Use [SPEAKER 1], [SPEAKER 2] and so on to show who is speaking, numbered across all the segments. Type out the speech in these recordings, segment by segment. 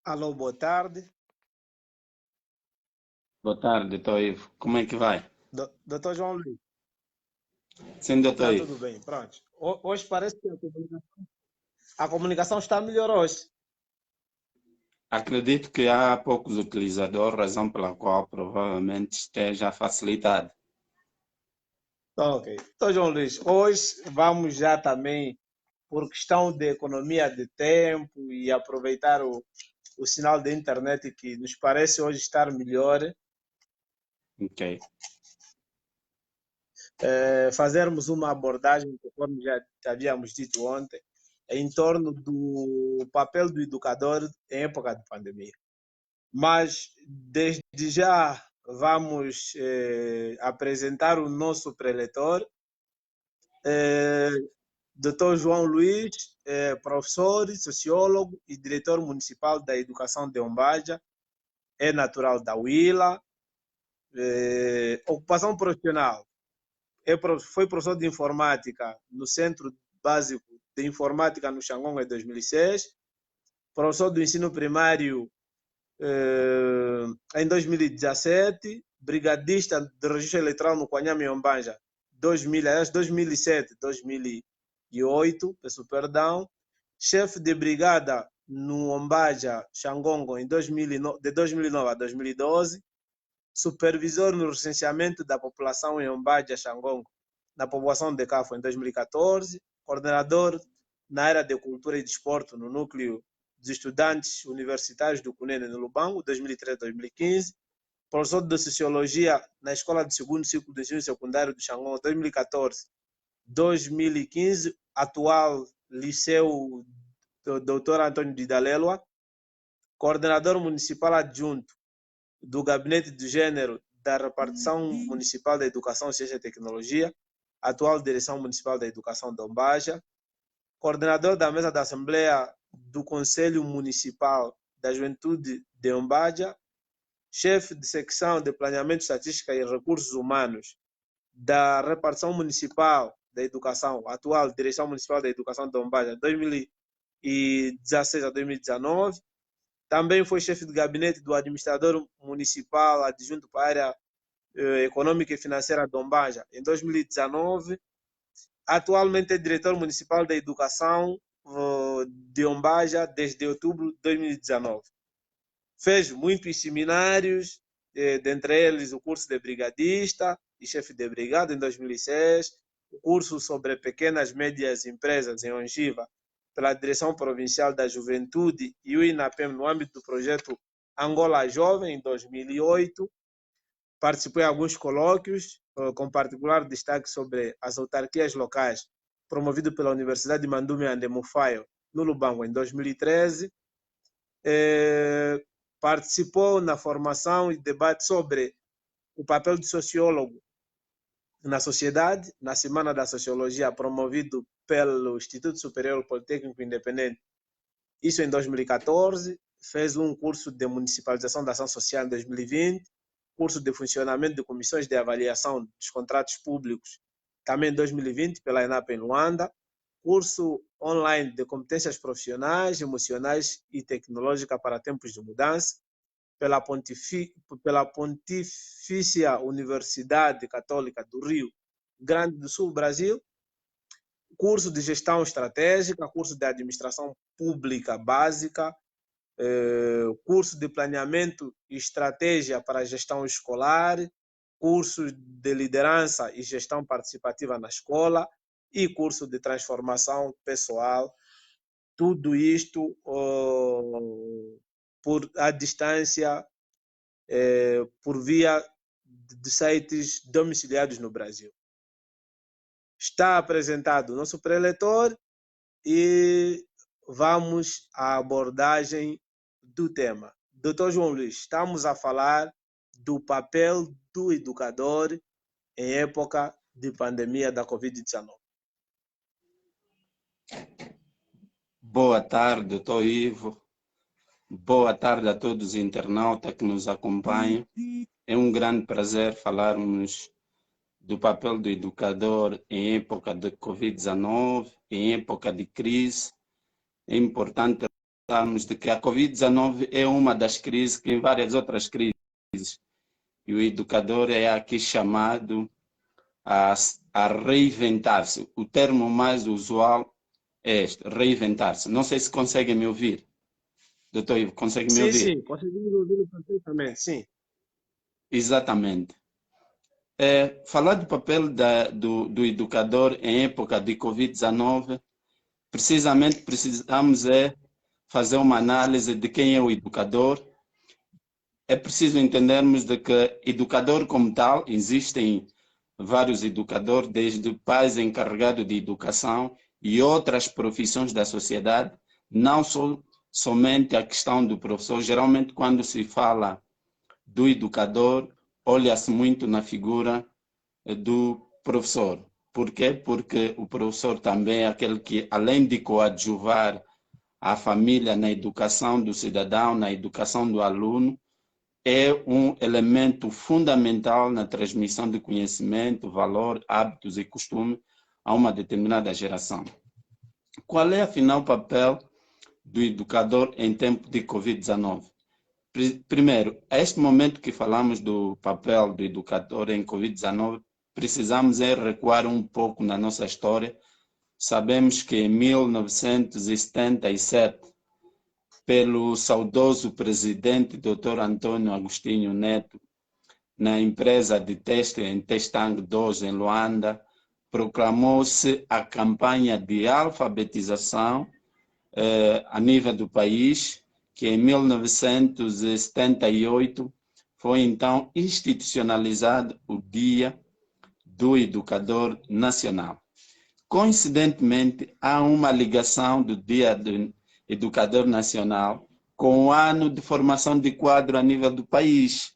[SPEAKER 1] Alô, boa tarde.
[SPEAKER 2] Boa tarde, doutor Ivo. Como é que vai?
[SPEAKER 1] Doutor João Luiz,
[SPEAKER 2] Sim, doutor
[SPEAKER 1] está tudo
[SPEAKER 2] Ivo.
[SPEAKER 1] bem, pronto. Hoje parece que a comunicação está melhor hoje.
[SPEAKER 2] Acredito que há poucos utilizadores, razão pela qual provavelmente esteja facilitado.
[SPEAKER 1] Ok. Doutor João Luiz, hoje vamos já também, por questão de economia de tempo e aproveitar o sinal da internet que nos parece hoje estar melhor,
[SPEAKER 2] Ok.
[SPEAKER 1] fazermos uma abordagem, conforme já havíamos dito ontem, em torno do papel do educador em época de pandemia. Mas desde já vamos apresentar o nosso preletor, Dr. João Luiz, professor, sociólogo e diretor municipal da educação de Umbaja, é natural da Huila, ocupação profissional, foi professor de informática no Centro Básico de Informática no Xangonga em 2006, professor do ensino primário em 2017, brigadista de registro eleitoral no Quanyame Ombanja, 2007, 2008, peço perdão, chefe de brigada no Ombaja, Xangongo, de 2009 a 2012, supervisor no recenseamento da população em Ombaja, Xangongo, na povoação de Cafo, em 2014, coordenador na área de cultura e desporto no núcleo dos estudantes universitários do Cunene, no Lubango, 2013-2015, professor de Sociologia na Escola de Segundo Ciclo do Ensino Secundário do Xangon, 2014-2015, atual Liceu Dr. Antônio de Dalelua, coordenador municipal adjunto do Gabinete de Gênero da Repartição Municipal da Educação, Ciência e Tecnologia, atual Direção Municipal da Educação de Ombaja, coordenador da Mesa da Assembleia do Conselho Municipal da Juventude de Ombaja, chefe de secção de Planeamento, Estatística e Recursos Humanos da Repartição Municipal da Educação, atual Direção Municipal da Educação de Ombaja, 2016 a 2019. Também foi chefe de gabinete do administrador municipal adjunto para a área econômica e financeira de Ombaja em 2019. Atualmente é diretor municipal da educação de Ombaja desde outubro de 2019. Fez muitos seminários, dentre eles o curso de brigadista e chefe de brigada em 2006, o curso sobre pequenas e médias empresas em Ongiva, pela Direção Provincial da Juventude e o INAPEM no âmbito do projeto Angola Jovem, em 2008. Participou em alguns colóquios, com particular destaque sobre as autarquias locais, promovido pela Universidade de Mandume Ande Mufaio, no Lubango, em 2013. Participou na formação e debate sobre o papel do sociólogo na sociedade, na Semana da Sociologia, promovido pelo Instituto Superior Politécnico Independente, isso em 2014, fez um curso de municipalização da ação social em 2020, curso de funcionamento de comissões de avaliação dos contratos públicos, também em 2020, pela ENAP em Luanda, curso online de competências profissionais, emocionais e tecnológicas para tempos de mudança, pela Pontifícia Universidade Católica do Rio Grande do Sul, Brasil, curso de gestão estratégica, curso de administração pública básica, curso de planeamento e estratégia para a gestão escolar, curso de liderança e gestão participativa na escola e curso de transformação pessoal. Tudo isto por à distância, por via de sites domiciliados no Brasil. Está apresentado o nosso preletor e vamos à abordagem do tema. Dr. João Luiz, estamos a falar do papel do educador em época de pandemia da Covid-19.
[SPEAKER 2] Boa tarde, doutor Ivo. Boa tarde a todos os internautas que nos acompanham. É um grande prazer falarmos do papel do educador em época de Covid-19, em época de crise. É importante ressaltarmos de que a Covid-19 é uma das crises, que em várias outras crises, e o educador é aqui chamado a reinventar-se. O termo mais usual é este, reinventar-se. Não sei se conseguem me ouvir. Doutor Ivo, consegue me
[SPEAKER 1] Sim,
[SPEAKER 2] ouvir?
[SPEAKER 1] sim, conseguimos ouvir perfeitamente, sim.
[SPEAKER 2] Exatamente. Falar do papel do educador em época de Covid-19, precisamente precisamos fazer uma análise de quem é o educador. É preciso entendermos de que educador como tal, existem vários educadores, desde pais encarregados de educação e outras profissões da sociedade, não somente a questão do professor. Geralmente, quando se fala do educador, olha-se muito na figura do professor. Por quê? Porque o professor também é aquele que, além de coadjuvar a família na educação do cidadão, na educação do aluno, é um elemento fundamental na transmissão de conhecimento, valor, hábitos e costumes a uma determinada geração. Qual é, afinal, o papel do educador em tempo de Covid-19? Primeiro, a este momento que falamos do papel do educador em Covid-19, precisamos recuar um pouco na nossa história. Sabemos que em 1977, pelo saudoso presidente Dr. Antônio Agostinho Neto, na empresa de teste em Testang 2, em Luanda, proclamou-se a campanha de alfabetização a nível do país, que em 1978 foi então institucionalizado o Dia do Educador Nacional. Coincidentemente, há uma ligação do Dia do Educador Nacional com o ano de formação de quadro a nível do país.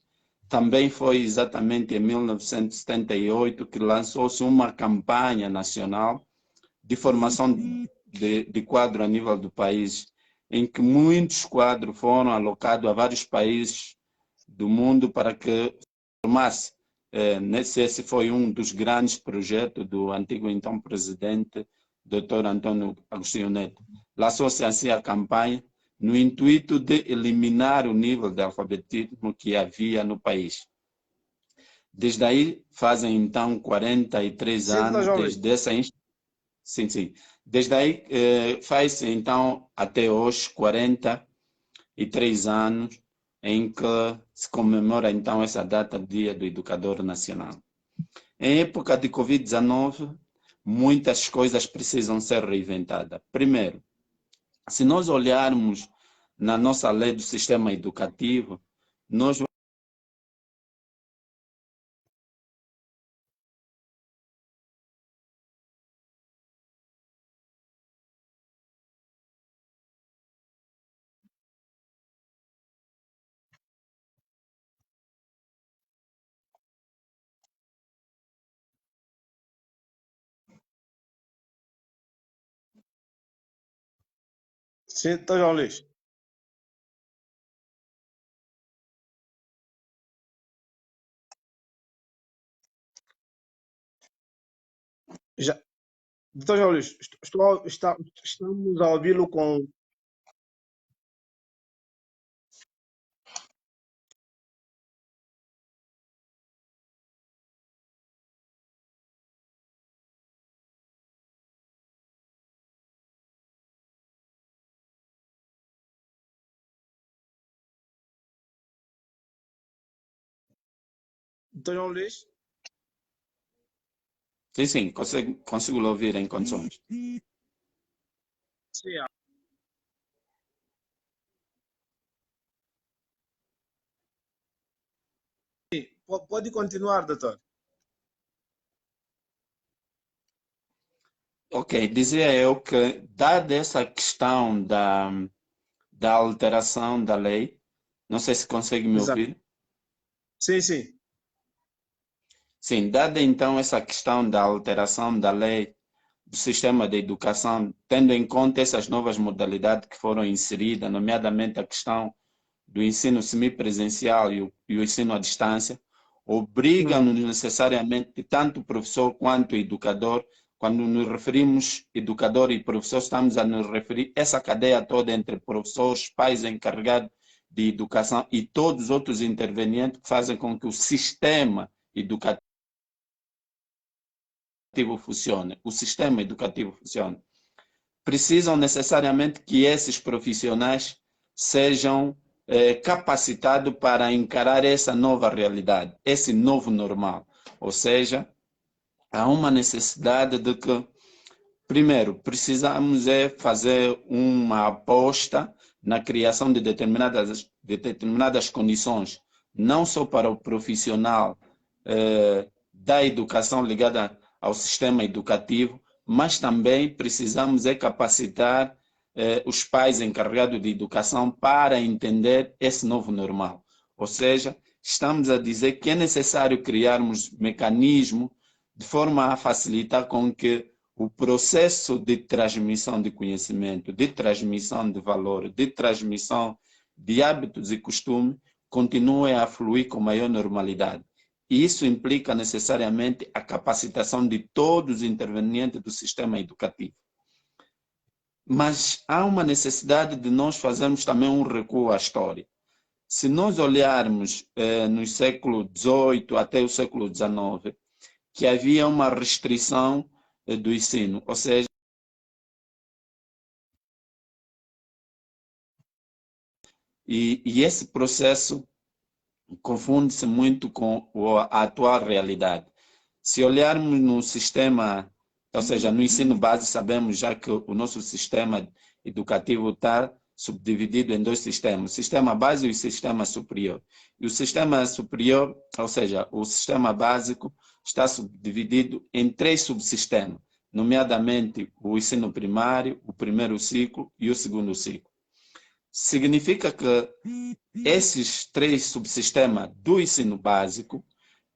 [SPEAKER 2] Também foi exatamente em 1978 que lançou-se uma campanha nacional de formação de quadro a nível do país, em que muitos quadros foram alocados a vários países do mundo para que formasse. Esse foi um dos grandes projetos do antigo então presidente, Dr. Antônio Agostinho Neto. Lançou-se assim a campanha no intuito de eliminar o nível de alfabetismo que havia no país. Desde aí, fazem então 43
[SPEAKER 1] Sim, doutor
[SPEAKER 2] anos
[SPEAKER 1] João Luís.
[SPEAKER 2] desde essa Sim, sim. Desde aí, faz então até hoje 43 anos em que se comemora então essa data, Dia do Educador Nacional. Em época de Covid-19, muitas coisas precisam ser reinventadas. Primeiro, se nós olharmos na nossa lei do sistema educativo, nós
[SPEAKER 1] Sim, doutor João Luís. Já, doutor João Luís, estamos a ouvi-lo com... Doutor João Luís?
[SPEAKER 2] sim, sim, consigo ouvir em condições.
[SPEAKER 1] Sim, pode continuar, doutor.
[SPEAKER 2] Ok, dizia eu que, dada essa questão da alteração da lei, não sei se consegue me
[SPEAKER 1] Exato.
[SPEAKER 2] ouvir.
[SPEAKER 1] Sim, sim.
[SPEAKER 2] Sim, dada então essa questão da alteração da lei do sistema de educação, tendo em conta essas novas modalidades que foram inseridas, nomeadamente a questão do ensino semipresencial e o ensino à distância, obrigam-nos necessariamente, tanto o professor quanto o educador, Quando nos referimos educador e professor, estamos a nos referir a essa cadeia toda entre professores, pais encarregados de educação e todos os outros intervenientes que fazem com que o sistema educativo funcione. O sistema educativo funcione. Precisam necessariamente que esses profissionais sejam capacitados para encarar essa nova realidade, esse novo normal. Ou seja, há uma necessidade de que, primeiro, precisamos fazer uma aposta na criação de determinadas condições, não só para o profissional da educação ligada ao sistema educativo, mas também precisamos capacitar os pais encarregados de educação para entender esse novo normal. Ou seja, estamos a dizer que é necessário criarmos mecanismos de forma a facilitar com que o processo de transmissão de conhecimento, de transmissão de valor, de transmissão de hábitos e costumes continue a fluir com maior normalidade. E isso implica necessariamente a capacitação de todos os intervenientes do sistema educativo. Mas há uma necessidade de nós fazermos também um recuo à história. Se nós olharmos no século XVIII até o século XIX, que havia uma restrição do ensino, ou seja, e esse processo confunde-se muito com a atual realidade. Se olharmos no sistema, ou seja, no ensino básico, sabemos já que o nosso sistema educativo está subdividido em dois sistemas, o sistema básico e o sistema superior. E o sistema superior, ou seja, o sistema básico, está subdividido em 3 subsistemas, nomeadamente o ensino primário, o primeiro ciclo e o segundo ciclo. Significa que esses 3 subsistemas do ensino básico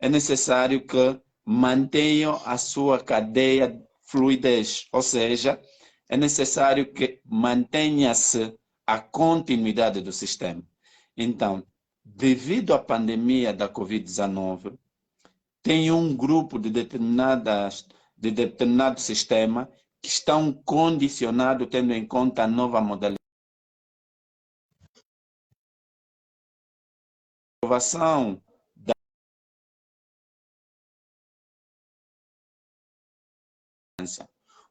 [SPEAKER 2] é necessário que mantenham a sua cadeia de fluidez, ou seja, é necessário que mantenha-se a continuidade do sistema. Então, devido à pandemia da Covid-19, tem um grupo de determinado sistema que estão condicionados tendo em conta a nova modalidade. A aprovação da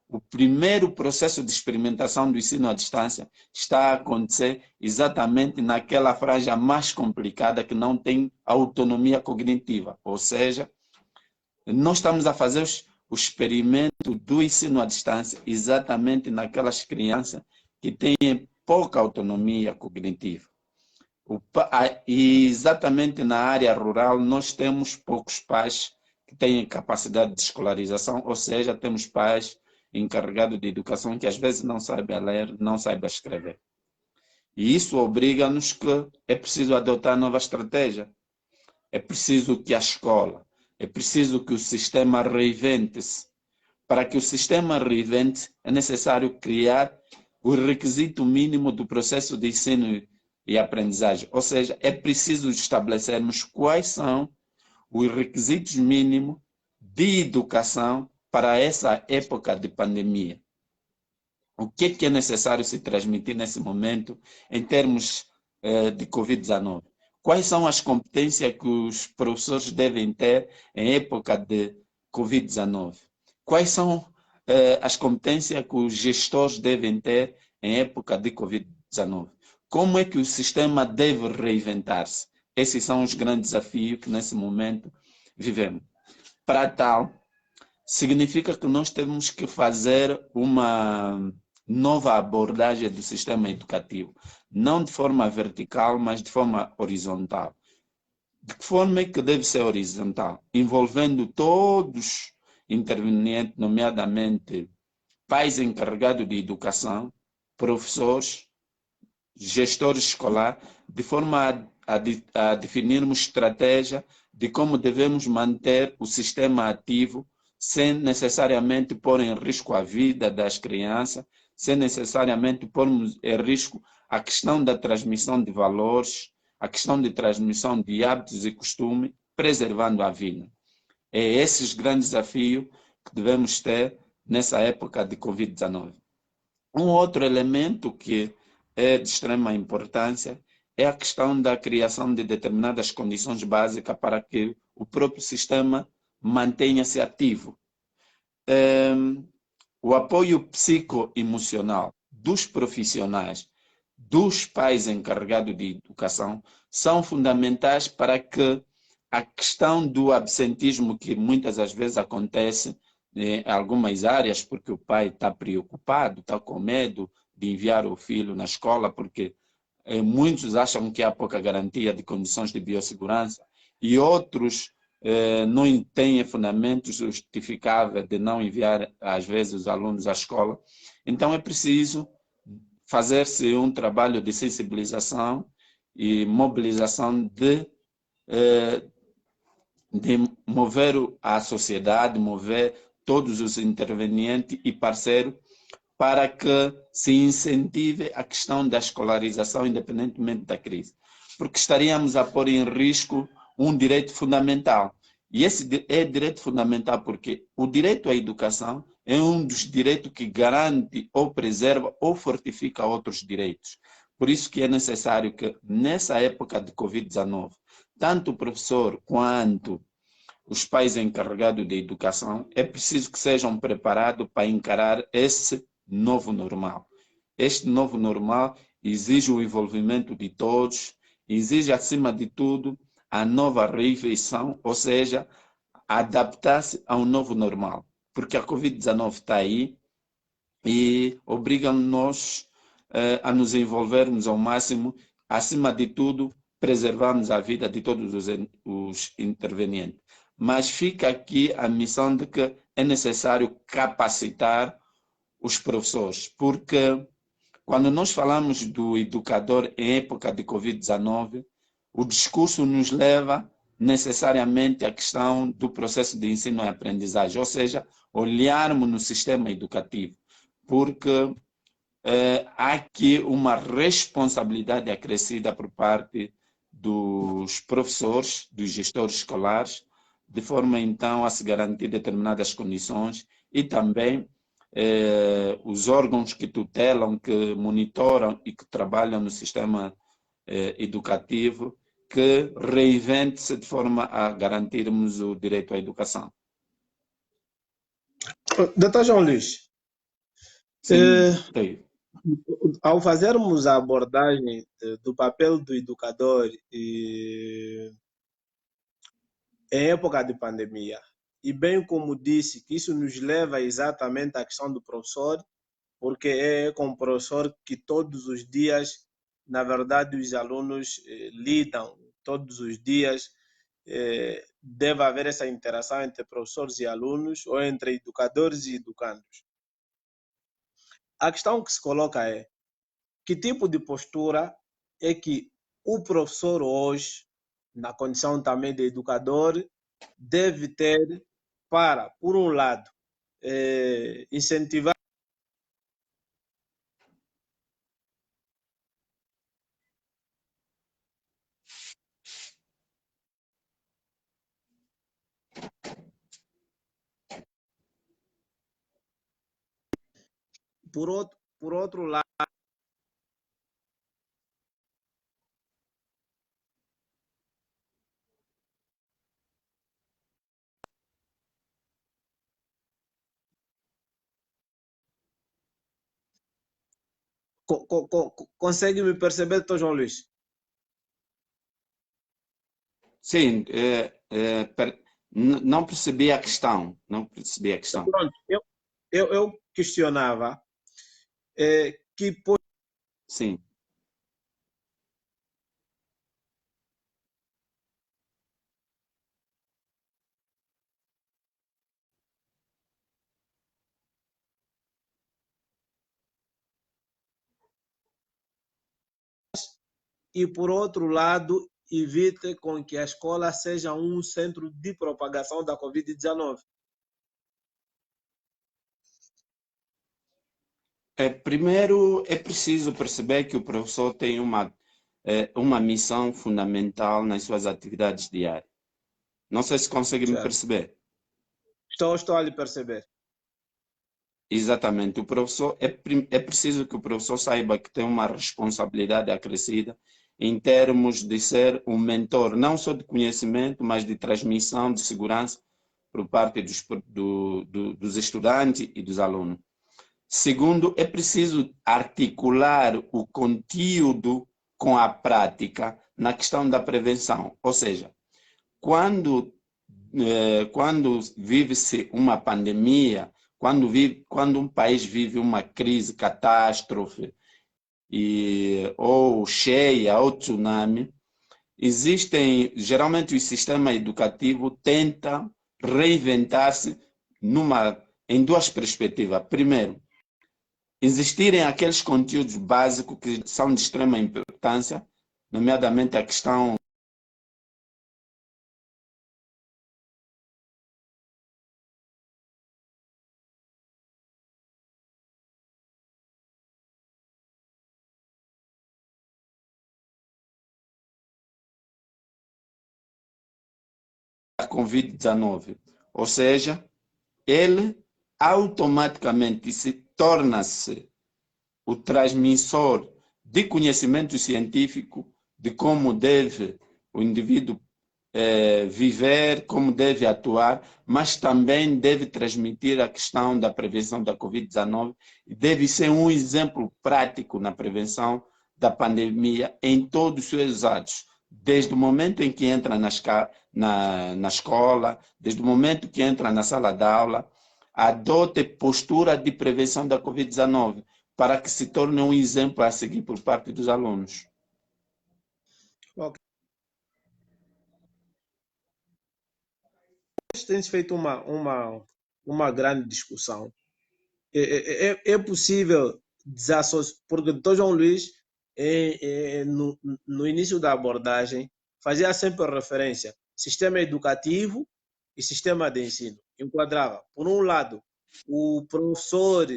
[SPEAKER 2] o primeiro processo de experimentação do ensino à distância está a acontecer exatamente naquela franja mais complicada que não tem autonomia cognitiva, ou seja, nós estamos a fazer o experimento do ensino à distância exatamente naquelas crianças que têm pouca autonomia cognitiva. E exatamente na área rural nós temos poucos pais que têm capacidade de escolarização, ou seja, temos pais encarregados de educação que às vezes não sabem ler, não sabem escrever. E isso obriga-nos que é preciso adotar nova estratégia. É preciso que a escola, é preciso que o sistema reinvente-se. Para que o sistema reinvente, é necessário criar o requisito mínimo do processo de ensino e aprendizagem. Ou seja, é preciso estabelecermos quais são os requisitos mínimos de educação para essa época de pandemia. O que é necessário se transmitir nesse momento em termos de Covid-19? Quais são as competências que os professores devem ter em época de Covid-19? Quais são as competências que os gestores devem ter em época de Covid-19? Como é que o sistema deve reinventar-se? Esses são os grandes desafios que nesse momento vivemos. Para tal, significa que nós temos que fazer uma nova abordagem do sistema educativo, não de forma vertical, mas de forma horizontal. De que forma é que deve ser horizontal? Envolvendo todos intervenientes, nomeadamente pais encarregados de educação, professores, gestores escolares, de forma a definirmos estratégia de como devemos manter o sistema ativo sem necessariamente pôr em risco a vida das crianças, sem necessariamente pormos em risco a questão da transmissão de valores, a questão de transmissão de hábitos e costumes, preservando a vida. É esses grandes desafios que devemos ter nessa época de Covid-19. Um outro elemento que é de extrema importância é a questão da criação de determinadas condições básicas para que o próprio sistema mantenha-se ativo. O apoio psicoemocional dos profissionais, dos pais encarregados de educação, são fundamentais para que a questão do absentismo, que muitas das vezes acontece em algumas áreas, porque o pai está preocupado, está com medo de enviar o filho na escola, porque muitos acham que há pouca garantia de condições de biossegurança e outros não têm fundamentos justificáveis de não enviar, às vezes, os alunos à escola. Então, é preciso fazer-se um trabalho de sensibilização e mobilização de mover a sociedade, mover todos os intervenientes e parceiros para que se incentive a questão da escolarização independentemente da crise. Porque estaríamos a pôr em risco um direito fundamental. E esse é direito fundamental porque o direito à educação é um dos direitos que garante ou preserva ou fortifica outros direitos. Por isso que é necessário que, nessa época de Covid-19, tanto o professor quanto os pais encarregados de educação, é preciso que sejam preparados para encarar esse novo normal. Este novo normal exige o envolvimento de todos, exige, acima de tudo, a nova reinvenção, ou seja, adaptar-se ao novo normal. Porque a Covid-19 está aí e obriga-nos a nos envolvermos ao máximo, acima de tudo, preservarmos a vida de todos os intervenientes. Mas fica aqui a missão de que é necessário capacitar os professores, porque quando nós falamos do educador em época de Covid-19, o discurso nos leva necessariamente à questão do processo de ensino e aprendizagem, ou seja, olharmos no sistema educativo, porque há aqui uma responsabilidade acrescida por parte dos professores, dos gestores escolares, de forma então a se garantir determinadas condições e também os órgãos que tutelam, que monitoram e que trabalham no sistema educativo, que reinvente-se de forma a garantirmos o direito à educação.
[SPEAKER 1] Doutor João Luís,
[SPEAKER 2] Sim,
[SPEAKER 1] ao fazermos a abordagem do papel do educador em época de pandemia, e bem como disse, que isso nos leva exatamente à questão do professor, porque é com o professor que todos os dias, na verdade, os alunos lidam, todos os dias deve haver essa interação entre professores e alunos, ou entre educadores e educandos. A questão que se coloca é: que tipo de postura é que o professor hoje, na condição também de educador, deve ter para, por um lado, incentivar, por outro lado, consegue me perceber, doutor João Luís?
[SPEAKER 2] Sim, não percebi a questão. Não percebi a questão.
[SPEAKER 1] Pronto, eu questionava que
[SPEAKER 2] Sim.
[SPEAKER 1] e, por outro lado, evite com que a escola seja um centro de propagação da Covid-19.
[SPEAKER 2] Primeiro, é preciso perceber que o professor tem uma missão fundamental nas suas atividades diárias. Não sei se consegue me
[SPEAKER 1] Certo.
[SPEAKER 2] perceber.
[SPEAKER 1] Estou a lhe perceber.
[SPEAKER 2] Exatamente. O professor é preciso que o professor saiba que tem uma responsabilidade acrescida em termos de ser um mentor, não só de conhecimento, mas de transmissão de segurança por parte dos estudantes e dos alunos. Segundo, é preciso articular o conteúdo com a prática na questão da prevenção. Ou seja, quando vive-se uma pandemia, quando um país vive uma crise, catástrofe, ou cheia, ou tsunami, geralmente o sistema educativo tenta reinventar-se em duas perspectivas. Primeiro, existirem aqueles conteúdos básicos que são de extrema importância, nomeadamente a questão da Covid-19. Ou seja, ele automaticamente se torna-se o transmissor de conhecimento científico de como deve o indivíduo viver, como deve atuar, mas também deve transmitir a questão da prevenção da Covid-19 e deve ser um exemplo prático na prevenção da pandemia em todos os seus atos, desde o momento em que entra na escola, desde o momento que entra na sala de aula, adote postura de prevenção da Covid-19 para que se torne um exemplo a seguir por parte dos alunos.
[SPEAKER 1] Ok. Tens feito uma grande discussão. É possível desassociar, porque o Dr. João Luís, no início da abordagem, fazia sempre referência sistema educativo e sistema de ensino. Enquadrava, por um lado, o professor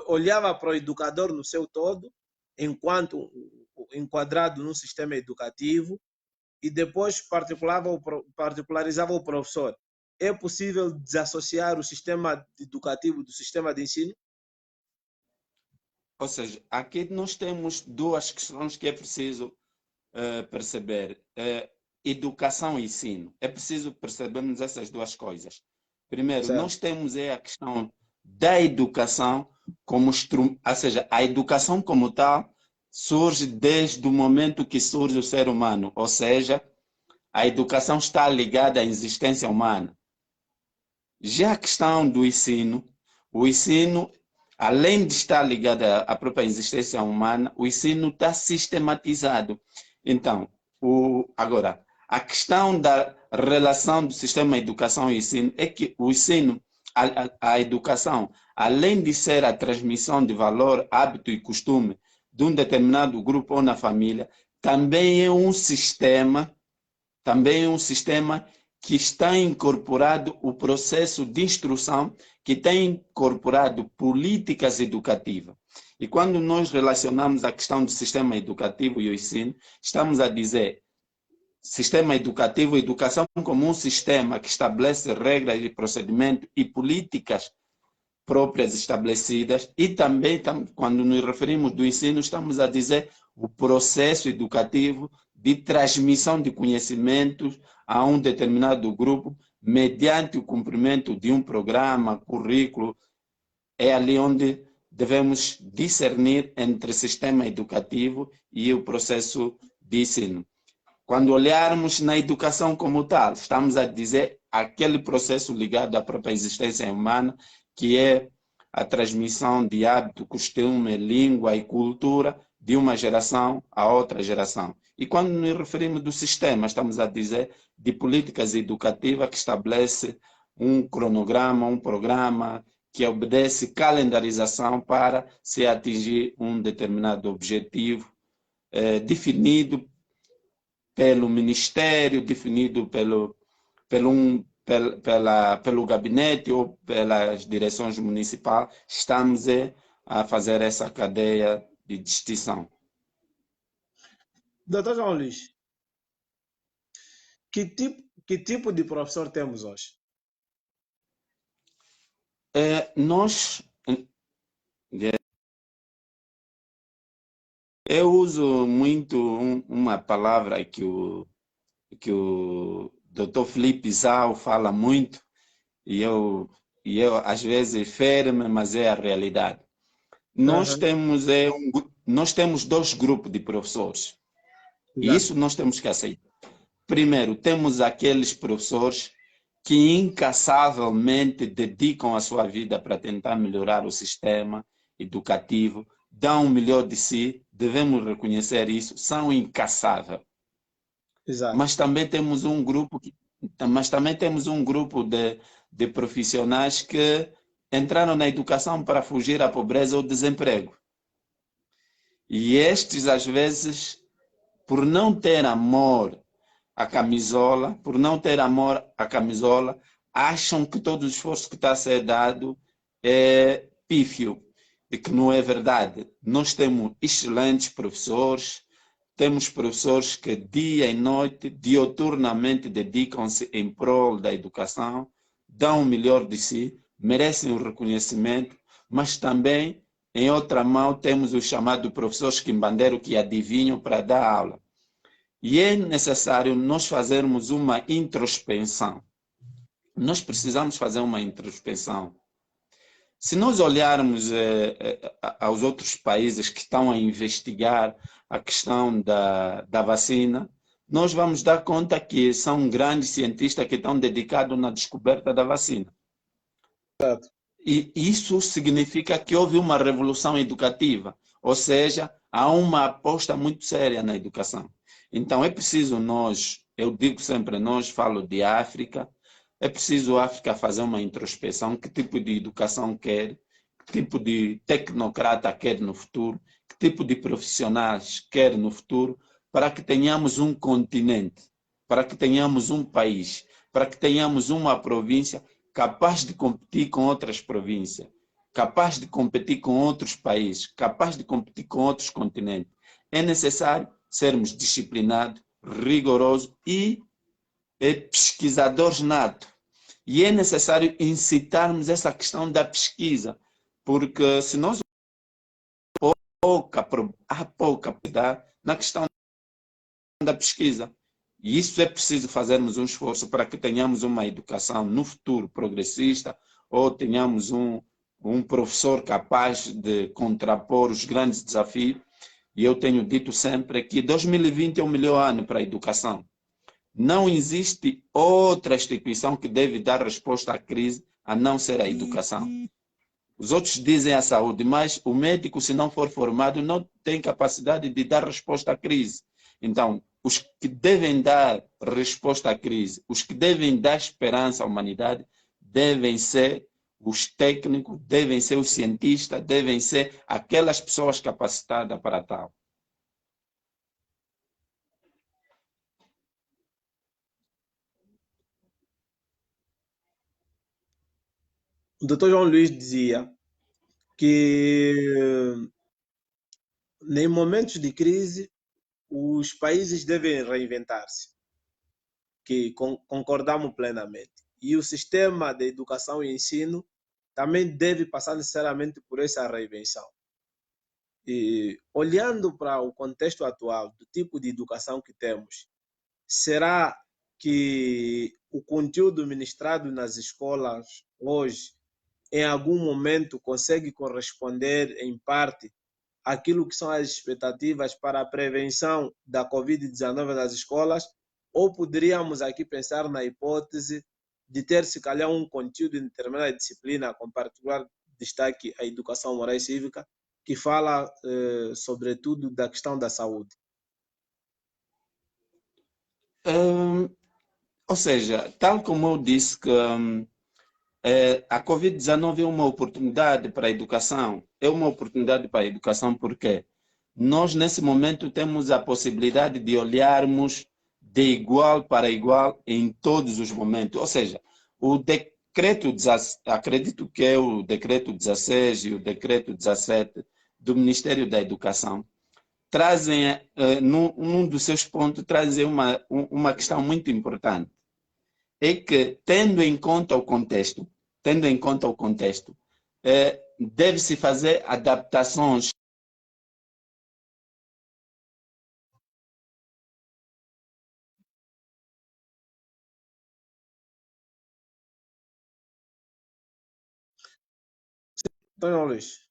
[SPEAKER 1] olhava para o educador no seu todo, enquanto enquadrado no sistema educativo, e depois particularizava o professor. É possível desassociar o sistema educativo do sistema de ensino?
[SPEAKER 2] Ou seja, aqui nós temos duas questões que é preciso perceber. Educação e ensino. É preciso percebermos essas duas coisas. Primeiro,
[SPEAKER 1] Certo.
[SPEAKER 2] nós temos a questão da educação ou seja, a educação como tal surge desde o momento que surge o ser humano, ou seja, a educação está ligada à existência humana. Já a questão do ensino, o ensino, além de estar ligado à própria existência humana, o ensino está sistematizado. Então, agora, a questão da relação do sistema educação e ensino é que o ensino, a educação, além de ser a transmissão de valor, hábito e costume de um determinado grupo ou na família, também é um sistema que está incorporado o processo de instrução, que tem incorporado políticas educativas. E quando nós relacionamos a questão do sistema educativo e o ensino, estamos a dizer sistema educativo, educação como um sistema que estabelece regras de procedimento e políticas próprias estabelecidas, e também, quando nos referimos do ensino, estamos a dizer o processo educativo de transmissão de conhecimentos a um determinado grupo, mediante o cumprimento de um programa, currículo. É ali onde devemos discernir entre sistema educativo e o processo de ensino. Quando olharmos na educação como tal, estamos a dizer aquele processo ligado à própria existência humana, que é a transmissão de hábito, costume, língua e cultura de uma geração a outra geração. E quando nos referimos do sistema, estamos a dizer de políticas educativas que estabelece um cronograma, um programa que obedece calendarização para se atingir um determinado objetivo definido pelo Ministério, definido pelo gabinete ou pelas direções municipais, estamos a fazer essa cadeia de distinção.
[SPEAKER 1] Doutor João Luís, que tipo de professor temos hoje?
[SPEAKER 2] Nós, Eu uso muito uma palavra que o Dr. Felipe Zau fala muito, e eu às vezes fere-me, mas é a realidade. Nós
[SPEAKER 1] Aham,
[SPEAKER 2] temos, nós temos dois grupos de professores, e
[SPEAKER 1] exato.
[SPEAKER 2] isso nós temos que aceitar. Primeiro, temos aqueles professores que incansavelmente dedicam a sua vida para tentar melhorar o sistema educativo, dão o melhor de si, devemos reconhecer isso, são incansáveis.
[SPEAKER 1] Exato.
[SPEAKER 2] Mas também temos um grupo, de profissionais que entraram na educação para fugir à pobreza ou desemprego. E estes, às vezes, por não ter amor à camisola, acham que todo o esforço que está a ser dado é pífio, e que não é verdade. Nós temos excelentes professores, temos professores que dia e noite, dioturnamente, dedicam-se em prol da educação, dão o melhor de si, merecem o reconhecimento, mas também, em outra mão, temos os chamados professores quimbandeiro que adivinham para dar aula. E é necessário nós fazermos uma introspecção. Nós precisamos fazer uma introspecção. Se nós olharmos aos outros países que estão a investigar a questão da vacina, nós vamos dar conta que são grandes cientistas que estão dedicados na descoberta da vacina. E isso significa que houve uma revolução educativa, ou seja, há uma aposta muito séria na educação. Então é preciso nós, eu digo sempre nós, falo de África, é preciso a África fazer uma introspecção, que tipo de educação quer, que tipo de tecnocrata quer no futuro, que tipo de profissionais quer no futuro, para que tenhamos um continente, para que tenhamos um país, para que tenhamos uma província capaz de competir com outras províncias, capaz de competir com outros países, capaz de competir com outros continentes. É necessário sermos disciplinados, rigorosos e pesquisadores natos. E é necessário incitarmos essa questão da pesquisa, porque se nós há pouca na questão da pesquisa. E isso é preciso fazermos um esforço para que tenhamos uma educação no futuro progressista, ou tenhamos um professor capaz de contrapor os grandes desafios. E eu tenho dito sempre que 2020 é o melhor ano para a educação. Não existe outra instituição que deve dar resposta à crise a não ser a educação. Os outros dizem a saúde, mas o médico, se não for formado, não tem capacidade de dar resposta à crise. Então, os que devem dar resposta à crise, os que devem dar esperança à humanidade, devem ser os técnicos, devem ser os cientistas, devem ser aquelas pessoas capacitadas para tal.
[SPEAKER 1] O doutor João Luiz dizia que em momentos de crise os países devem reinventar-se, que concordamos plenamente. E o sistema de educação e ensino também deve passar necessariamente por essa reinvenção. E, olhando para o contexto atual, do tipo de educação que temos, será que o conteúdo ministrado nas escolas hoje, em algum momento, consegue corresponder, em parte, àquilo que são as expectativas para a prevenção da Covid-19 nas escolas? Ou poderíamos aqui pensar na hipótese de ter, se calhar, um conteúdo em determinada disciplina, com particular destaque à educação moral e cívica, que fala, sobretudo, da questão da saúde?
[SPEAKER 2] Ou seja, tal como eu disse que a Covid-19 é uma oportunidade para a educação. É uma oportunidade para a educação porque nós, nesse momento, temos a possibilidade de olharmos de igual para igual em todos os momentos. Ou seja, o decreto, acredito que é o decreto 16 e o decreto 17 do Ministério da Educação, trazem, num dos seus pontos, trazem uma questão muito importante. É que, tendo em conta o contexto, deve-se fazer adaptações.
[SPEAKER 1] Então, Luiz,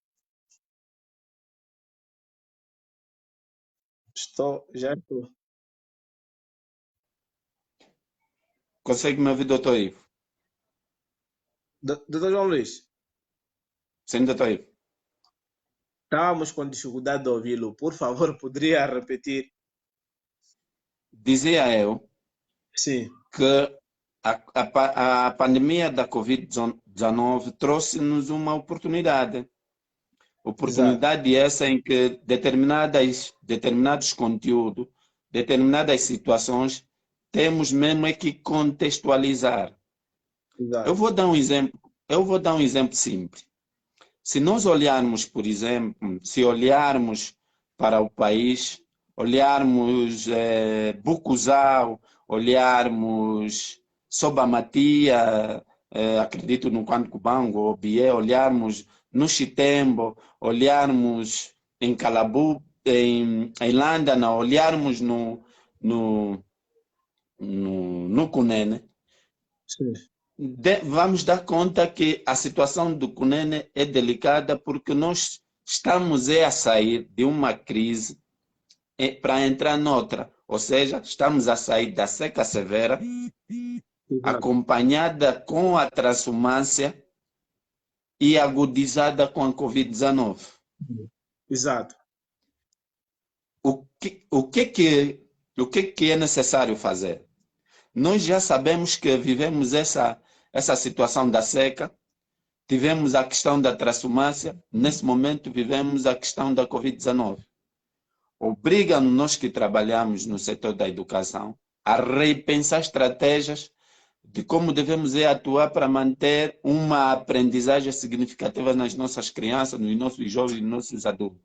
[SPEAKER 1] já estou.
[SPEAKER 2] Consegue me ouvir, doutor Ivo?
[SPEAKER 1] Doutor João Luiz,
[SPEAKER 2] Sim, doutor Ivo.
[SPEAKER 1] estávamos com dificuldade de ouvi-lo. Por favor, poderia repetir?
[SPEAKER 2] Dizia eu
[SPEAKER 1] Sim,
[SPEAKER 2] que a pandemia da Covid-19 trouxe-nos uma oportunidade.
[SPEAKER 1] exato,
[SPEAKER 2] Oportunidade essa em que determinados conteúdos, determinadas situações, temos mesmo é que contextualizar. Eu
[SPEAKER 1] exato,
[SPEAKER 2] vou dar um exemplo, eu vou dar um exemplo simples. Se nós olharmos, por exemplo, se olharmos para o país, olharmos Bucuzau, olharmos Sobamatia, acredito no Quantucubango, ou Bié, olharmos no Chitembo, olharmos em Calabu, em Lândana, olharmos no Cunene,
[SPEAKER 1] sim,
[SPEAKER 2] vamos dar conta que a situação do Cunene é delicada porque nós estamos a sair de uma crise para entrar noutra. Ou seja, estamos a sair da seca severa,
[SPEAKER 1] exato,
[SPEAKER 2] acompanhada com a transumância e agudizada com a Covid-19.
[SPEAKER 1] exato,
[SPEAKER 2] O que é necessário fazer? Nós já sabemos que vivemos essa situação da seca. Tivemos a questão da transumância, nesse momento vivemos a questão da Covid-19. Obriga-nos, nós que trabalhamos no setor da educação, a repensar estratégias de como devemos atuar para manter uma aprendizagem significativa nas nossas crianças, nos nossos jovens, nos nossos adultos.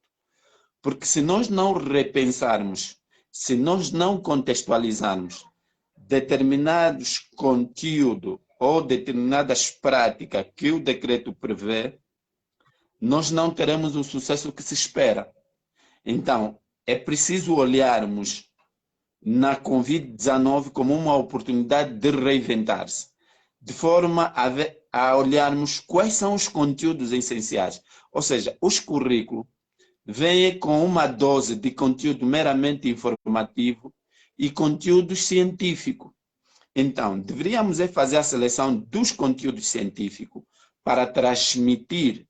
[SPEAKER 2] Porque se nós não repensarmos, se nós não contextualizarmos determinados conteúdos ou determinadas práticas que o decreto prevê, nós não teremos o sucesso que se espera. Então, é preciso olharmos na Covid-19 como uma oportunidade de reinventar-se, de forma a olharmos quais são os conteúdos essenciais. Ou seja, os currículos vêm com uma dose de conteúdo meramente informativo e conteúdo científico. Então, deveríamos fazer a seleção dos conteúdos científicos para transmitir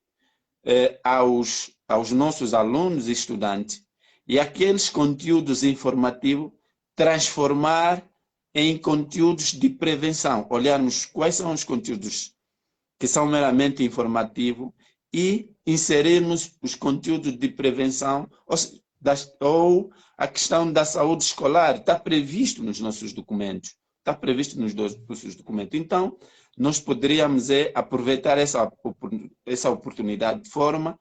[SPEAKER 2] aos nossos alunos e estudantes e aqueles conteúdos informativos transformar em conteúdos de prevenção. Olharmos quais são os conteúdos que são meramente informativos e inserirmos os conteúdos de prevenção ou a questão da saúde escolar. Está previsto nos nossos documentos. Está previsto nos nossos documentos. Então, nós poderíamos aproveitar essa oportunidade de forma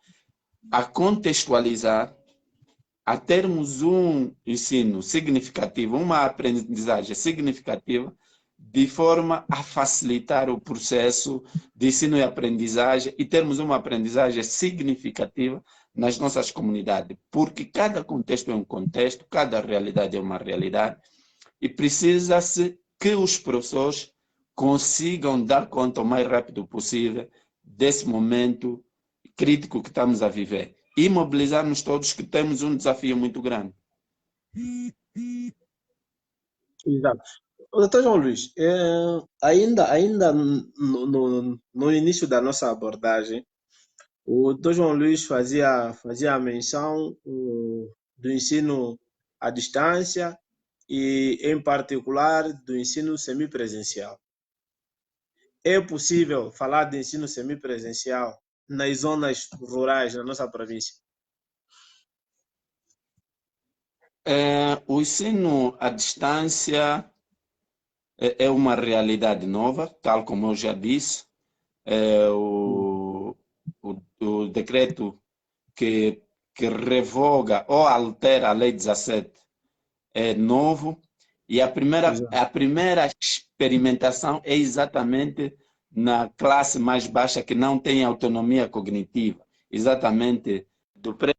[SPEAKER 2] a contextualizar, a termos um ensino significativo, uma aprendizagem significativa, de forma a facilitar o processo de ensino e aprendizagem e termos uma aprendizagem significativa nas nossas comunidades, porque cada contexto é um contexto, cada realidade é uma realidade e precisa-se que os professores consigam dar conta o mais rápido possível desse momento crítico que estamos a viver e mobilizarmos todos que temos um desafio muito grande.
[SPEAKER 1] exato. Doutor João Luiz, ainda no início da nossa abordagem, o doutor João Luiz fazia a menção do ensino à distância e, em particular, do ensino semipresencial. É possível falar de ensino semipresencial nas zonas rurais da nossa província?
[SPEAKER 2] O ensino à distância é uma realidade nova, tal como eu já disse. O decreto que revoga ou altera a Lei 17 é novo e a primeira experimentação é exatamente na classe mais baixa que não tem autonomia cognitiva. exatamente do pré.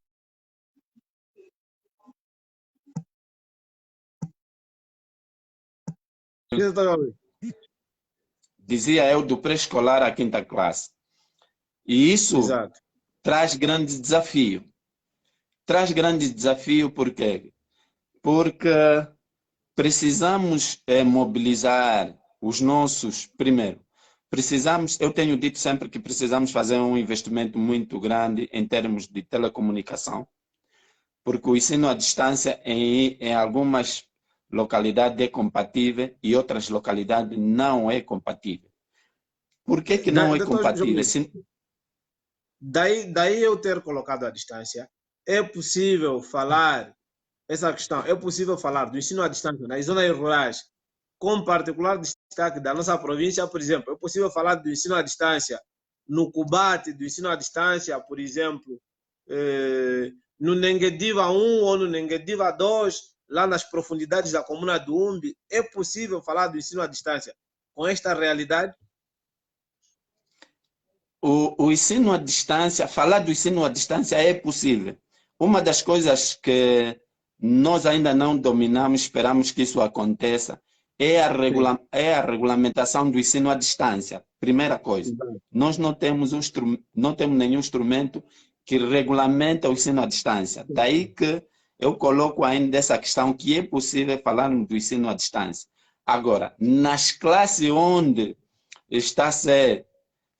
[SPEAKER 2] Dizia eu, do pré-escolar à quinta classe. E isso
[SPEAKER 1] Exato.
[SPEAKER 2] traz grande desafio. Traz grande desafio por quê? Porque precisamos mobilizar os nossos, primeiro, precisamos, eu tenho dito sempre que precisamos fazer um investimento muito grande em termos de telecomunicação, porque o ensino à distância em algumas localidades é compatível e outras localidades não é compatível. Por que que não é
[SPEAKER 1] Doutor João
[SPEAKER 2] compatível?
[SPEAKER 1] Luís, daí eu ter colocado a distância, é possível falar essa questão, é possível falar do ensino à distância nas zonas rurais, com particular destaque da nossa província, por exemplo, é possível falar do ensino à distância no Cubate, do ensino à distância, por exemplo, no Nenguediva 1 ou no Nenguediva 2, lá nas profundidades da comuna do Umbi, é possível falar do ensino à distância com esta realidade?
[SPEAKER 2] O ensino à distância, falar do ensino à distância é possível. Uma das coisas que nós ainda não dominamos, esperamos que isso aconteça, é a regulamentação do ensino à distância. Primeira coisa, nós não temos, não temos nenhum instrumento que regulamenta o ensino à distância. Daí que eu coloco ainda essa questão que é possível falarmos do ensino à distância. Agora, nas classes onde está a ser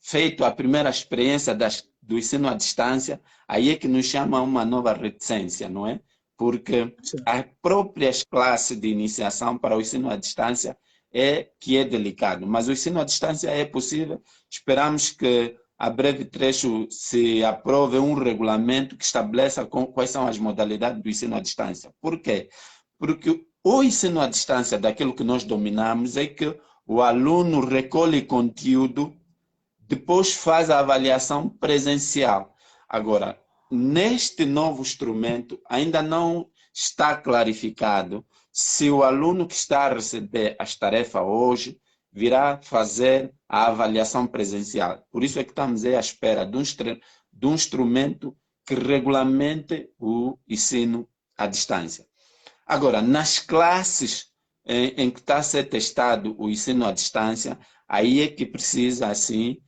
[SPEAKER 2] feito a primeira experiência do ensino à distância, aí é que nos chama uma nova reticência, não é? Porque as próprias classes de iniciação para o ensino à distância é que é delicado, mas o ensino à distância é possível. Esperamos que a breve trecho se aprove um regulamento que estabeleça quais são as modalidades do ensino à distância. Por quê? Porque o ensino à distância, daquilo que nós dominamos, é que o aluno recolhe conteúdo, depois faz a avaliação presencial. Agora, neste novo instrumento, ainda não está clarificado se o aluno que está a receber as tarefas hoje virá fazer a avaliação presencial. Por isso é que estamos à espera de um instrumento que regulamente o ensino à distância. Agora, nas classes em que está a ser testado o ensino à distância, aí é que precisa, assim,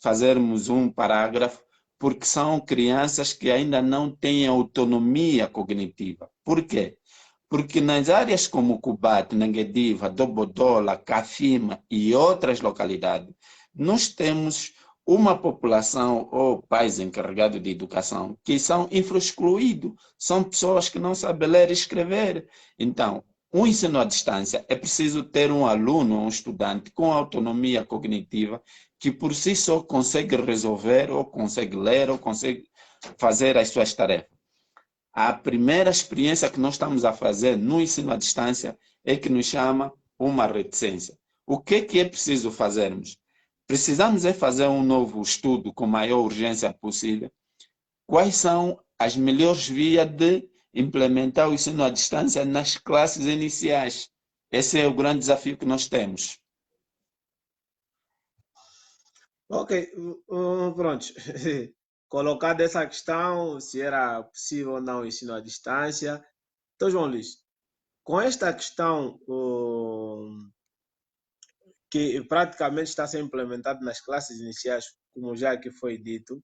[SPEAKER 2] fazermos um parágrafo, porque são crianças que ainda não têm autonomia cognitiva. Por quê? Porque nas áreas como Cubate, Nenguediva, Dobodola, Cafima e outras localidades, nós temos uma população ou pais encarregados de educação que são infra-excluídos, são pessoas que não sabem ler e escrever. Então, o ensino à distância é preciso ter um aluno, um estudante com autonomia cognitiva que por si só consegue resolver, ou consegue ler, ou consegue fazer as suas tarefas. A primeira experiência que nós estamos a fazer no ensino à distância é que nos chama uma reticência. O que é preciso fazermos? Precisamos é fazer um novo estudo com maior urgência possível. Quais são as melhores vias de implementar o ensino à distância nas classes iniciais? Esse é o grande desafio que nós temos.
[SPEAKER 1] Ok, pronto. Colocada essa questão, se era possível ou não o ensino à distância. Então, João Luís, com esta questão que praticamente está a ser implementada nas classes iniciais, como já aqui foi dito,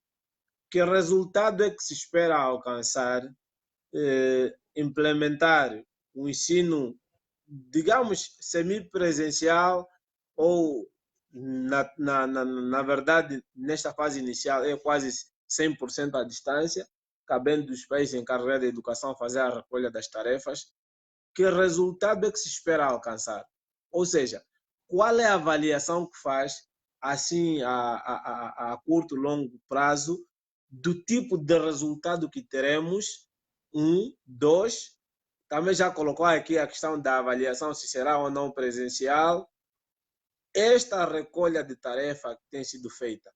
[SPEAKER 1] que resultado é que se espera alcançar implementar um ensino, digamos, semipresencial ou, na verdade, nesta fase inicial, é quase 100% à distância, cabendo dos pais encarregados da educação fazer a recolha das tarefas. Que resultado é que se espera alcançar? Ou seja, qual é a avaliação que faz, assim, a curto e longo prazo, do tipo de resultado que teremos? Um, dois, também já colocou aqui a questão da avaliação, se será ou não presencial. Esta recolha de tarefa que tem sido feita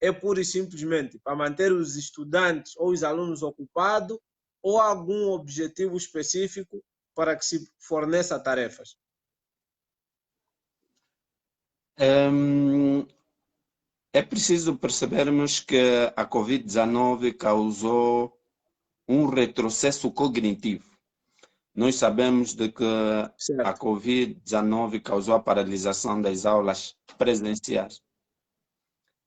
[SPEAKER 1] é pura e simplesmente para manter os estudantes ou os alunos ocupados, ou algum objetivo específico para que se forneça tarefas?
[SPEAKER 2] é preciso percebermos que a Covid-19 causou um retrocesso cognitivo. Nós sabemos de que a
[SPEAKER 1] Certo.
[SPEAKER 2] Covid-19 causou a paralisação das aulas presenciais.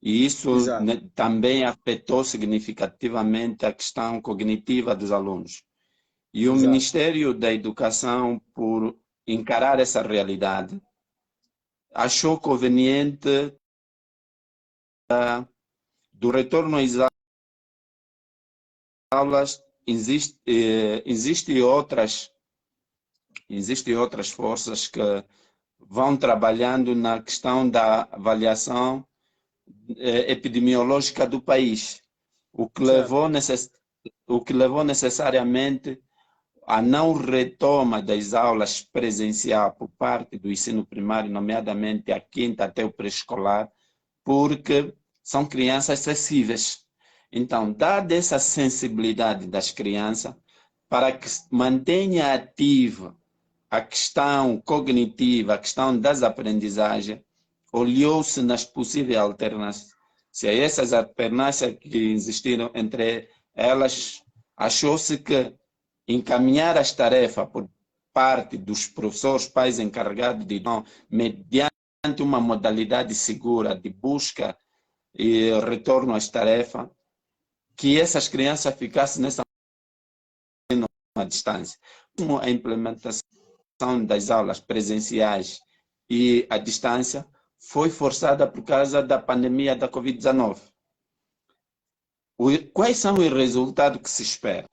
[SPEAKER 2] E isso
[SPEAKER 1] Exato.
[SPEAKER 2] também afetou significativamente a questão cognitiva dos alunos. E o
[SPEAKER 1] Exato.
[SPEAKER 2] Ministério da Educação, por encarar essa realidade, achou conveniente do retorno às aulas. Existem outras forças que vão trabalhando na questão da avaliação epidemiológica do país, o que levou necessariamente a não retoma das aulas presencial por parte do ensino primário, nomeadamente a quinta até o pré-escolar, porque são crianças acessíveis. Então, dada essa sensibilidade das crianças, para que mantenha ativa a questão cognitiva, a questão das aprendizagens, olhou-se nas possíveis alternâncias. Se essas alternâncias que existiram entre elas, achou-se que encaminhar as tarefas por parte dos professores, pais encarregados de mediante uma modalidade segura de busca e retorno às tarefas, que essas crianças ficassem nessa distância. Como a implementação das aulas presenciais e à distância foi forçada por causa da pandemia da Covid-19. Quais são os resultados que se espera?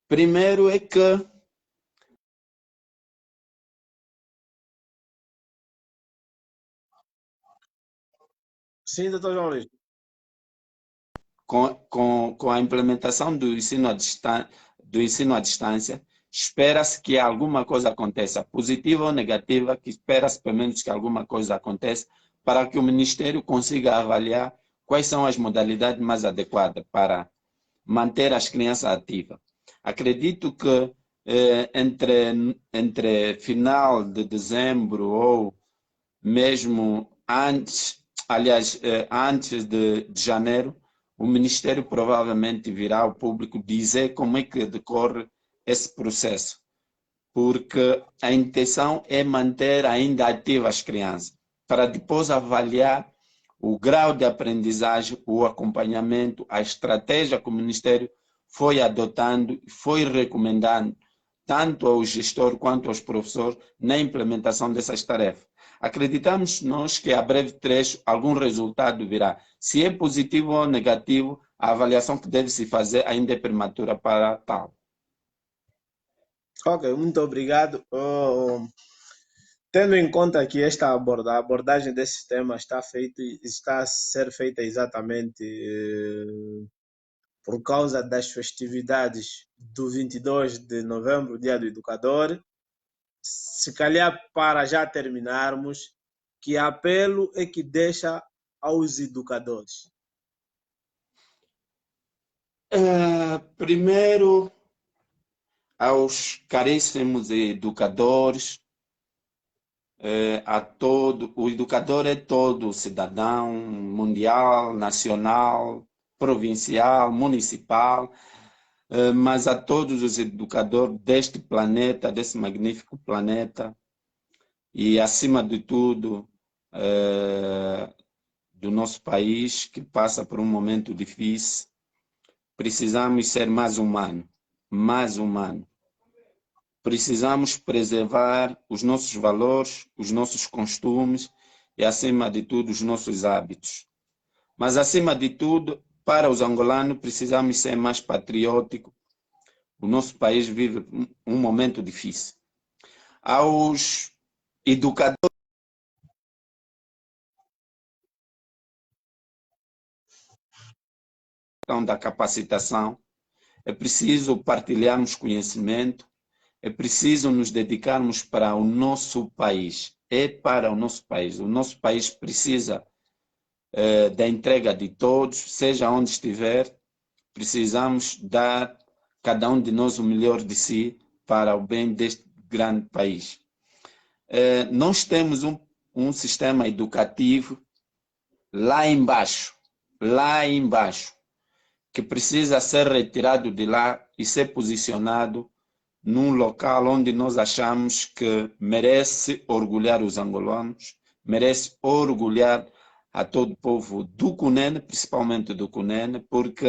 [SPEAKER 2] Primeiro é que
[SPEAKER 1] Sim, doutor João Luís.
[SPEAKER 2] com a implementação do ensino à distância, espera-se que alguma coisa aconteça, positiva ou negativa, que espera-se pelo menos que alguma coisa aconteça, para que o Ministério consiga avaliar quais são as modalidades mais adequadas para manter as crianças ativas. Acredito que entre final de dezembro ou mesmo antes, aliás, antes de janeiro, o Ministério provavelmente virá ao público dizer como é que decorre esse processo, porque a intenção é manter ainda ativas as crianças, para depois avaliar o grau de aprendizagem, o acompanhamento, a estratégia que o Ministério foi adotando e foi recomendando tanto ao gestor quanto aos professores na implementação dessas tarefas. Acreditamos nós que a breve trecho algum resultado virá. Se é positivo ou negativo, a avaliação que deve se fazer ainda é prematura para tal.
[SPEAKER 1] Ok, muito obrigado. Tendo em conta que esta abordagem desse tema está a ser feita exatamente por causa das festividades do 22 de novembro, Dia do Educador, se calhar para já terminarmos, que apelo é que deixa aos educadores?
[SPEAKER 2] Primeiro, aos caríssimos educadores, o educador é todo cidadão mundial, nacional, provincial, municipal, mas a todos os educadores deste planeta, desse magnífico planeta, e acima de tudo, do nosso país, que passa por um momento difícil, precisamos ser mais humanos, mais humanos. Precisamos preservar os nossos valores, os nossos costumes e, acima de tudo, os nossos hábitos. Mas, acima de tudo, para os angolanos, precisamos ser mais patrióticos. O nosso país vive um momento difícil. Aos educadores da capacitação, é preciso partilharmos conhecimento, é preciso nos dedicarmos para o nosso país. É para o nosso país. O nosso país precisa da entrega de todos, seja onde estiver. Precisamos dar cada um de nós o melhor de si para o bem deste grande país. Nós temos um sistema educativo lá embaixo, que precisa ser retirado de lá e ser posicionado num local onde nós achamos que merece orgulhar os angolanos, merece orgulhar a todo o povo do Cunene, principalmente do Cunene, porque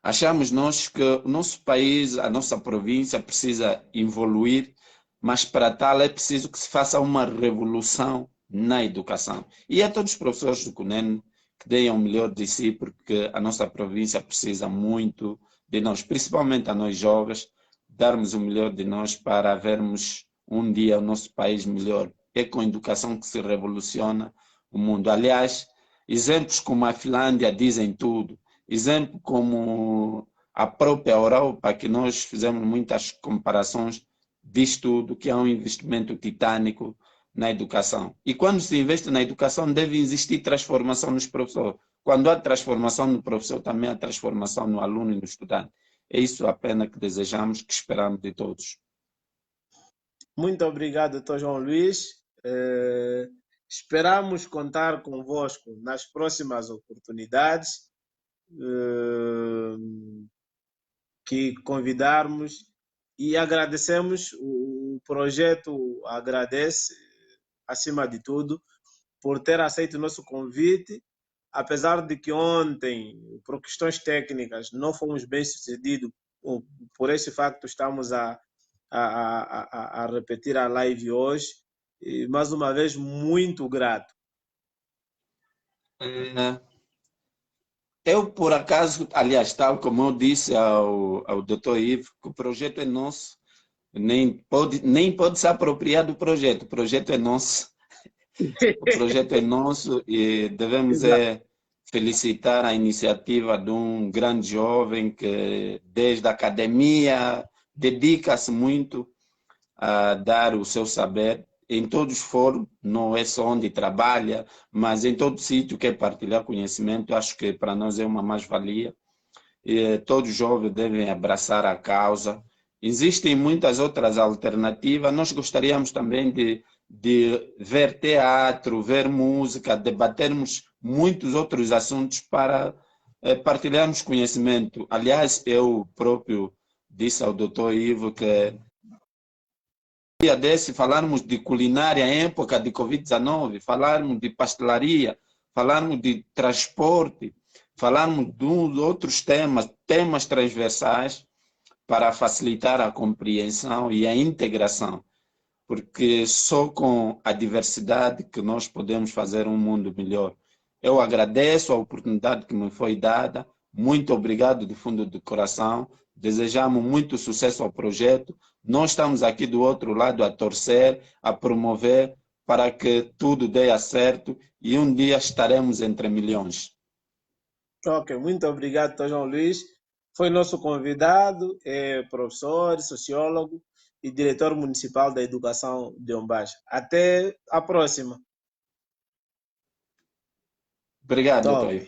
[SPEAKER 2] achamos nós que o nosso país, a nossa província precisa evoluir, mas para tal é preciso que se faça uma revolução na educação. E a todos os professores do Cunene que deem o melhor de si, porque a nossa província precisa muito de nós, principalmente a nós jovens, darmos o melhor de nós para vermos um dia o nosso país melhor. É com a educação que se revoluciona o mundo. Aliás, exemplos como a Finlândia dizem tudo. Exemplo como a própria Europa, que nós fizemos muitas comparações, diz tudo que é um investimento titânico na educação. E quando se investe na educação, deve existir transformação nos professores. Quando há transformação no professor, também há transformação no aluno e no estudante. É isso apenas que desejamos, que esperamos de todos.
[SPEAKER 1] Muito obrigado, Dr. João Luís. Esperamos contar convosco nas próximas oportunidades que convidarmos e agradecemos. O projeto agradece, acima de tudo, por ter aceito o nosso convite, apesar de que ontem, por questões técnicas, não fomos bem sucedidos. Por esse facto, estamos a repetir a live hoje. E, mais uma vez, muito grato.
[SPEAKER 2] Eu, por acaso, aliás, tal como eu disse ao Dr. Ivo, que o projeto é nosso, nem pode se apropriar do projeto. O projeto é nosso. O projeto é nosso e devemos felicitar a iniciativa de um grande jovem que, desde a academia, dedica-se muito a dar o seu saber em todos os fóruns, não é só onde trabalha, mas em todo sítio que é partilhar conhecimento. Acho que para nós é uma mais-valia. Todos os jovens devem abraçar a causa. Existem muitas outras alternativas. Nós gostaríamos também de ver teatro, ver música, debatermos muitos outros assuntos para partilharmos conhecimento. Aliás, eu próprio disse ao Dr. Ivo que dia desse falarmos de culinária em época de Covid-19, falarmos de pastelaria, falarmos de transporte, falarmos de outros temas transversais para facilitar a compreensão e a integração, porque só com a diversidade que nós podemos fazer um mundo melhor. Eu agradeço a oportunidade que me foi dada, muito obrigado do fundo do coração, desejamos muito sucesso ao projeto. Nós estamos aqui do outro lado a torcer, a promover para que tudo dê certo e um dia estaremos entre milhões.
[SPEAKER 1] Ok, muito obrigado, Dr. João Luís. Foi nosso convidado, é professor, sociólogo e diretor municipal da educação de Ombaja. Até a próxima.
[SPEAKER 2] Obrigado, doutor.